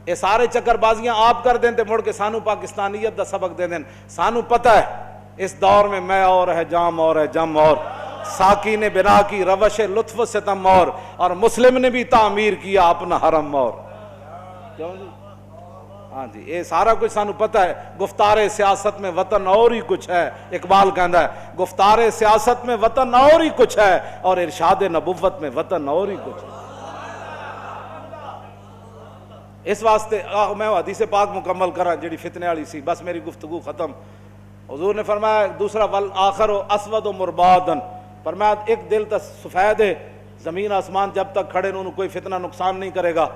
یہ سارے چکر بازیاں آپ کر دیں تے مڑ کے سانو پاکستانیت دا سبق دے دیں. سانو پتہ ہے اس دور میں میں اور ہے جام اور ہے جم اور ساکی نے بنا کی روش لطف و ستم اور مسلم نے بھی تعمیر کیا اپنا حرم اور. کیوں جی؟ ہاں جی یہ سارا کچھ سانو پتہ ہے. گفتار سیاست میں وطن اور ہی کچھ ہے. اقبال کہندا ہے گفتار سیاست میں وطن اور ہی کچھ ہے اور ارشاد نبوت میں وطن اور ہی کچھ ہے. اس واسطے میں حدیث پاک مکمل کرا جڑی فتنے والی سی, بس میری گفتگو ختم. حضور نے فرمایا دوسرا والآخر اسود و مربادن, فرمایا ایک دل تو سفید ہے, زمین آسمان جب تک کھڑے انہوں کوئی فتنہ نقصان نہیں کرے گا.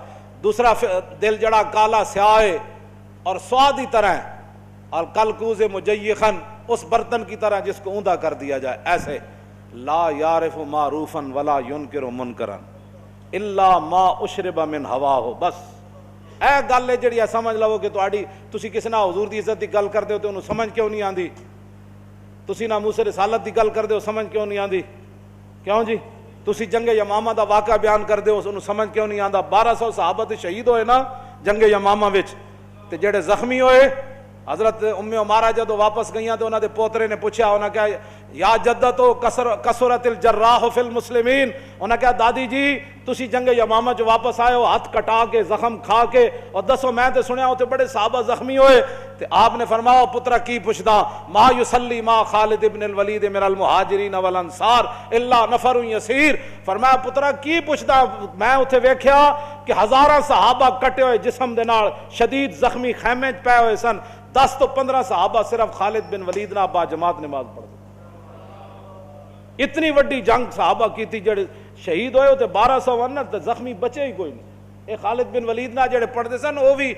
دوسرا دل جڑا کالا سیاہ ہے اور سوادی طرح ہے, اور کلکوز مجیخن اس برتن کی طرح جس کو اوندا کر دیا جائے ایسے. لا یعرف معروفا ولا ینکر منکرا الا ما اشرب من ہواہ. بس اے گل ہے جڑی سمجھ لو کہ تسی کسی نہ حضور دی عزت دی گل کردے ہو تے انہوں سمجھ کیوں نہیں آندی, تسی نہ موسی رسالت دی گل کردے ہو سمجھ کیوں نہیں آندی. کیوں جی؟ تسی جنگ یمامہ دا واقعہ بیان کردے ہو انہوں سمجھ کیوں نہیں آندا. 1200 صحابہ تے شہید ہوئے نا جنگ یمامہ وچ, تے جڑے زخمی ہوئے حضرت ام عمارہ جدو واپس گئیاں تو انہاں دے پوترے نے پوچھا, انہاں کہا یا جدتو کثرت الجراح فی المسلمین, انہاں کہا دادی جی تسی جنگ یمامہ جو واپس آئے ہو ہاتھ کٹا کے زخم کھا کے, اور دسو میں تے سنیا ہوتے بڑے صحابہ زخمی ہوئے. تے آپ نے فرمایا پترا کی پوچھدا, ما یصلی ما خالد ابن الولید من المہاجرین والانصار الا نفر یسیر. فرمایا پترا کی پوچھدا, میں اتھے ویکھیا کہ ہزاراں صحابہ کٹے ہوئے جسم دے نال شدید زخمی خیمے چ پے ہوئے سن, 10 تو 15 صحابہ صرف خالد بن ولید نہ با جماعت نماز پڑھ. اتنی وڈی جنگ صحابہ کی تھی, جڑے شہید ہوئے ہوتے 1200 ورنہ زخمی بچے ہی کوئی نہیں. اے خالد بن ولید نہ جڑے پڑھتے سن وہ بھی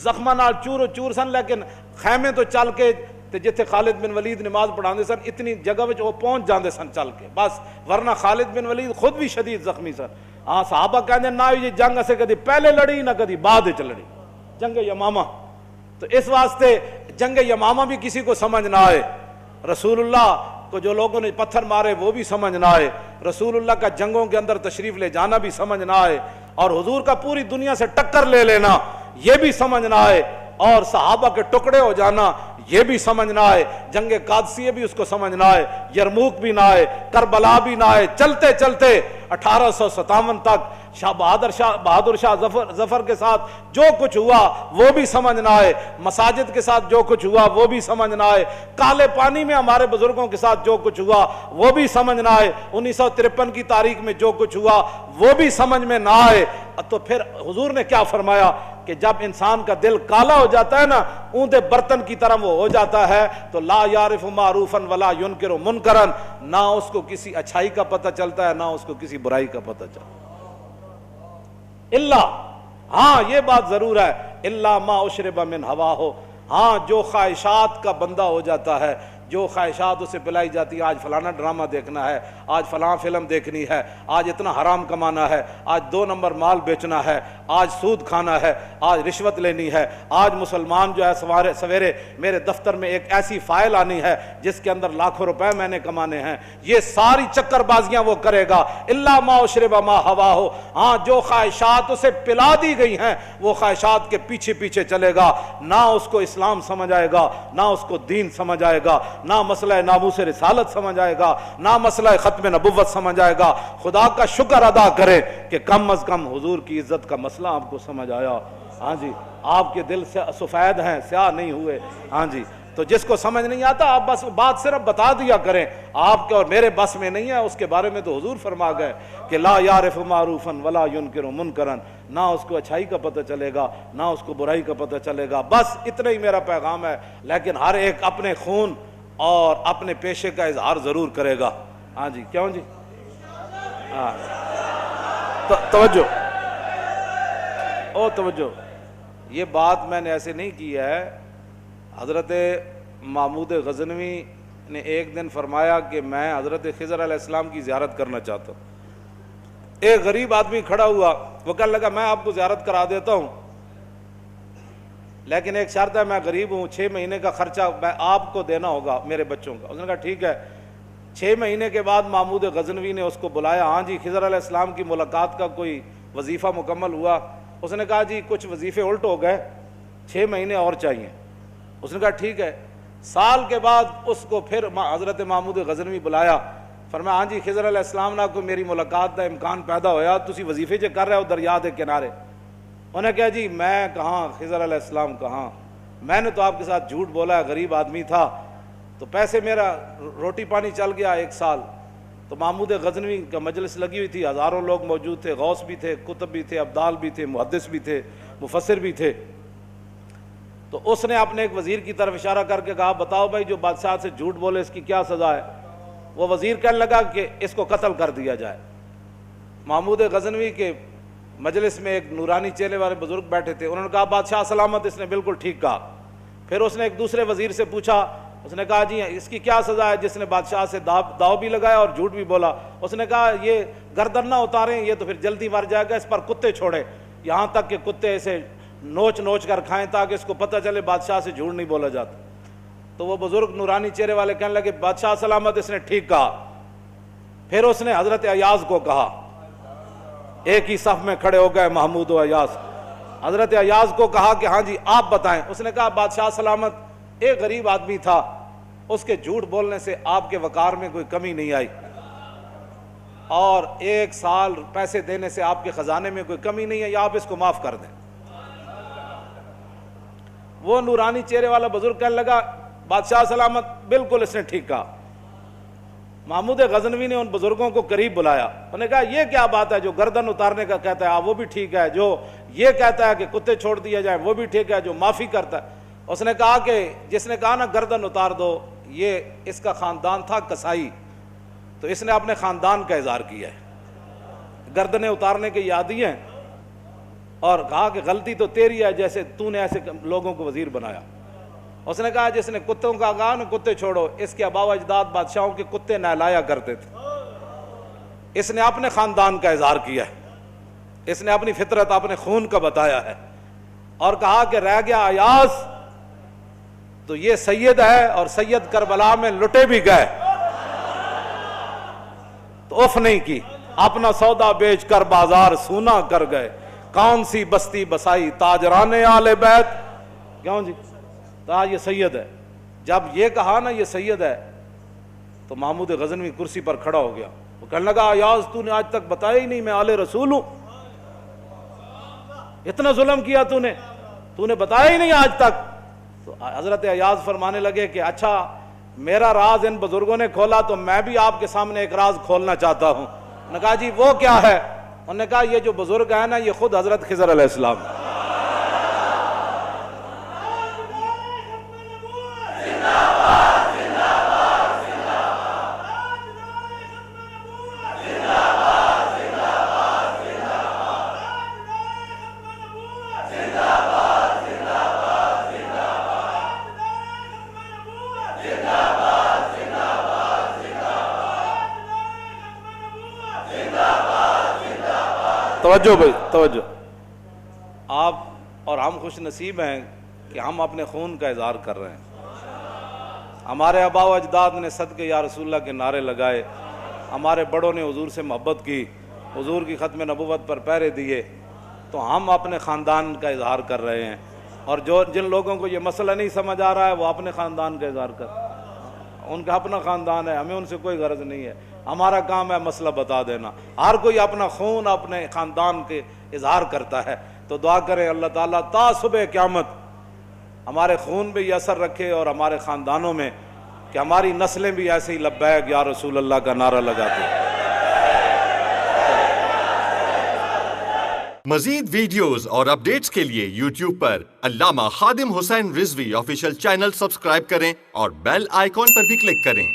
زخمہ نال چور و چور سن, لیکن خیمے تو چل کے تے جتھے خالد بن ولید نماز پڑھاندے سن اتنی جگہ وچ وہ پہنچ جاندے سن چل کے بس, ورنہ خالد بن ولید خود بھی شدید زخمی سن. ہاں صحابہ کہندے نہ یہ جنگ اسے کدی پہلے لڑی نہ کدی بعد وچ لڑی, جنگ یمامہ. تو اس واسطے جنگ یمامہ بھی کسی کو سمجھ نہ آئے, رسول اللہ کو جو لوگوں نے پتھر مارے وہ بھی سمجھ نہ آئے, رسول اللہ کا جنگوں کے اندر تشریف لے جانا بھی سمجھ نہ آئے, اور حضور کا پوری دنیا سے ٹکر لے لینا یہ بھی سمجھ نہ آئے, اور صحابہ کے ٹکڑے ہو جانا یہ بھی سمجھ نہ آئے, جنگ قادسیہ بھی اس کو سمجھ نہ آئے, یرموک بھی نہ آئے, کربلا بھی نہ آئے. چلتے چلتے 1857 تک بہادر شاہ ظفر کے ساتھ جو کچھ ہوا وہ بھی سمجھ نہ آئے, مساجد کے ساتھ جو کچھ ہوا وہ بھی سمجھ نہ آئے, کالے پانی میں ہمارے بزرگوں کے ساتھ جو کچھ ہوا وہ بھی سمجھ نہ آئے, 1953 کی تاریخ میں جو کچھ ہوا وہ بھی سمجھ میں نہ آئے. تو پھر حضور نے کیا فرمایا کہ جب انسان کا دل کالا ہو جاتا ہے نا, اونٹے برتن کی طرح وہ ہو جاتا ہے, تو لا یعرف معروفا ولا ینکر منکرا, نہ اس کو کسی اچھائی کا پتہ چلتا ہے نہ اس کو کسی برائی کا پتہ چلتا ہے. اللہ ہاں یہ بات ضرور ہے, الا ما اشرب من ہواہ, ہاں جو خواہشات کا بندہ ہو جاتا ہے, جو خواہشات اسے پلائی جاتی ہے, آج فلانا ڈرامہ دیکھنا ہے, آج فلاں فلم دیکھنی ہے, آج اتنا حرام کمانا ہے, آج 2 نمبر مال بیچنا ہے, آج سود کھانا ہے, آج رشوت لینی ہے, آج مسلمان جو ہے سویرے میرے دفتر میں ایک ایسی فائل آنی ہے جس کے اندر لاکھوں روپے میں نے کمانے ہیں, یہ ساری چکر بازیاں وہ کرے گا. الا ما اشرب ما ہواہ, ہاں جو خواہشات اسے پلا دی گئی ہیں وہ خواہشات کے پیچھے پیچھے چلے گا, نہ اس کو اسلام سمجھ آئے گا نہ اس کو دین سمجھ آئے گا, نہ مسئلہ ناموس رسالت سمجھ آئے گا نہ مسئلہ ختم نبوت سمجھ آئے گا. خدا کا شکر ادا کرے کہ کم از کم حضور کی عزت کا مسئلہ آپ کو سمجھ آیا. ہاں جی آپ کے دل سے سفید ہیں, سیاہ نہیں ہوئے. ہاں جی تو جس کو سمجھ نہیں آتا آپ بس بات صرف بتا دیا کریں, آپ کے اور میرے بس میں نہیں ہے. اس کے بارے میں تو حضور فرما گئے کہ لا یعرف معروفا ولا ینکر منکرا, نہ اس کو اچھائی کا پتہ چلے گا نہ اس کو برائی کا پتہ چلے گا. بس اتنا ہی میرا پیغام ہے, لیکن ہر ایک اپنے خون اور اپنے پیشے کا اظہار ضرور کرے گا. ہاں جی کیوں جی, ہاں توجہ توجہ, یہ بات میں نے ایسے نہیں کی ہے. حضرت محمود غزنوی نے ایک دن فرمایا کہ میں حضرت خضر علیہ السلام کی زیارت کرنا چاہتا ہوں. ایک غریب آدمی کھڑا ہوا, وہ کہنے لگا میں آپ کو زیارت کرا دیتا ہوں لیکن ایک شرط ہے, میں غریب ہوں, 6 مہینے کا خرچہ میں آپ کو دینا ہوگا میرے بچوں کا. اس نے کہا ٹھیک ہے. 6 مہینے کے بعد محمود غزنوی نے اس کو بلایا. ہاں جی خضر علیہ السلام کی ملاقات کا کوئی وظیفہ مکمل ہوا, اس نے کہا جی کچھ وظیفے الٹ ہو گئے، 6 مہینے اور چاہیے۔ اس نے کہا ٹھیک ہے۔ سال کے بعد اس کو پھر حضرت محمود غزنوی بلایا، فرمایا ہاں جی خضر علیہ السلام نہ کو میری ملاقات کا امکان پیدا ہویا، تسی وظیفے جو کر رہے ہو دریا دے کنارے۔ انہوں نے کہا جی میں کہاں، خضر علیہ السلام کہاں، میں نے تو آپ کے ساتھ جھوٹ بولا ہے، غریب آدمی تھا تو پیسے میرا روٹی پانی چل گیا 1 سال۔ تو محمود غزنوی کا مجلس لگی ہوئی تھی، ہزاروں لوگ موجود تھے، غوث بھی تھے، کتب بھی تھے، ابدال بھی تھے، محدث بھی تھے، مفسر بھی تھے۔ تو اس نے اپنے ایک وزیر کی طرف اشارہ کر کے کہا بتاؤ بھائی جو بادشاہ سے جھوٹ بولے اس کی کیا سزا ہے؟ وہ وزیر کہنے لگا کہ اس کو قتل کر دیا جائے۔ محمود غزنوی کے مجلس میں ایک نورانی چہرے والے بزرگ بیٹھے تھے، انہوں نے کہا بادشاہ سلامت، اس نے بالکل ٹھیک کہا۔ پھر اس نے ایک دوسرے وزیر سے پوچھا، اس نے کہا جی اس کی کیا سزا ہے جس نے بادشاہ سے داؤ بھی لگایا اور جھوٹ بھی بولا؟ اس نے کہا یہ گردن نہ اتاریں، یہ تو پھر جلدی مر جائے گا، اس پر کتے چھوڑے، یہاں تک کہ کتے اسے نوچ نوچ کر کھائیں تاکہ اس کو پتہ چلے بادشاہ سے جھوٹ نہیں بولا جاتا۔ تو وہ بزرگ نورانی چہرے والے کہنے لگے بادشاہ سلامت، اس نے ٹھیک کہا۔ پھر اس نے حضرت ایاز کو کہا، ایک ہی صف میں کھڑے ہو گئے محمود و ایاز۔ حضرت ایاز کو کہا کہ ہاں جی آپ بتائیں۔ اس نے کہا بادشاہ سلامت، ایک غریب آدمی تھا، اس کے جھوٹ بولنے سے آپ کے وقار میں کوئی کمی نہیں آئی، اور 1 سال پیسے دینے سے آپ کے خزانے میں کوئی کمی نہیں ہے، یا آپ اس کو معاف کر دیں۔ وہ نورانی چہرے والا بزرگ کہنے لگا بادشاہ سلامت بالکل اس نے ٹھیک کہا۔ محمود غزنوی نے ان بزرگوں کو قریب بلایا، انہوں نے کہا یہ کیا بات ہے، جو گردن اتارنے کا کہتا ہے وہ بھی ٹھیک ہے، جو یہ کہتا ہے کہ کتے چھوڑ دیا جائے وہ بھی ٹھیک ہے، جو معافی کرتا ہے۔ اس نے کہا کہ جس نے کہا نا گردن اتار دو، یہ اس کا خاندان تھا کسائی، تو اس نے اپنے خاندان کا اظہار کیا ہے، گردنیں اتارنے کے عادی ہیں، اور کہا کہ غلطی تو تیری ہے جیسے تو نے ایسے لوگوں کو وزیر بنایا۔ اس نے کہا جس نے کتوں کا کہا نا کتے چھوڑو، اس کے آباء و اجداد بادشاہوں کے کتے نہلایا کرتے تھے۔ اس نے اپنے خاندان کا اظہار کیا ہے، اس نے اپنی فطرت اپنے خون کا بتایا ہے، اور کہا کہ رہ گیا ایاز تو یہ سید ہے، اور سید کربلا میں لٹے بھی گئے تو اف نہیں کی، اپنا سودا بیچ کر بازار سونا کر گئے، کون سی بستی بسائی تاجران آل بیت۔ کیوں جی یہ سید ہے۔ جب یہ کہا نا یہ سید ہے تو محمود غزنوی کرسی پر کھڑا ہو گیا، وہ کہنے لگا ایاز تو نے آج تک بتایا ہی نہیں میں آل رسول ہوں، اتنا ظلم کیا تو نے بتایا ہی نہیں آج تک۔ تو حضرت ایاز فرمانے لگے کہ اچھا میرا راز ان بزرگوں نے کھولا تو میں بھی آپ کے سامنے ایک راز کھولنا چاہتا ہوں۔ انہوں نے کہا جی وہ کیا ہے؟ انہوں نے کہا یہ جو بزرگ ہے نا یہ خود حضرت خضر علیہ السلام۔ توجہ بھائی توجہ، آپ اور ہم خوش نصیب ہیں کہ ہم اپنے خون کا اظہار کر رہے ہیں۔ ہمارے آباء و اجداد نے صدقے یا رسول اللہ کے نعرے لگائے، ہمارے بڑوں نے حضور سے محبت کی، حضور کی ختم نبوت پر پہرے دیے، تو ہم اپنے خاندان کا اظہار کر رہے ہیں، اور جن لوگوں کو یہ مسئلہ نہیں سمجھ آ رہا ہے وہ اپنے خاندان کا اظہار کر رہے ہیں۔ ان کا اپنا خاندان ہے، ہمیں ان سے کوئی غرض نہیں ہے، ہمارا کام ہے مسئلہ بتا دینا۔ ہر کوئی اپنا خون اپنے خاندان کے اظہار کرتا ہے، تو دعا کریں اللہ تعالیٰ تا صبح قیامت ہمارے خون بھی یہ اثر رکھے اور ہمارے خاندانوں میں، کہ ہماری نسلیں بھی ایسے ہی لبیک یا رسول اللہ کا نعرہ لگاتی ہیں۔ مزید ویڈیوز اور اپڈیٹس کے لیے یوٹیوب پر علامہ Khadim Hussain Rizvi official channel subscribe کریں اور بیل آئیکن پر بھی کلک کریں۔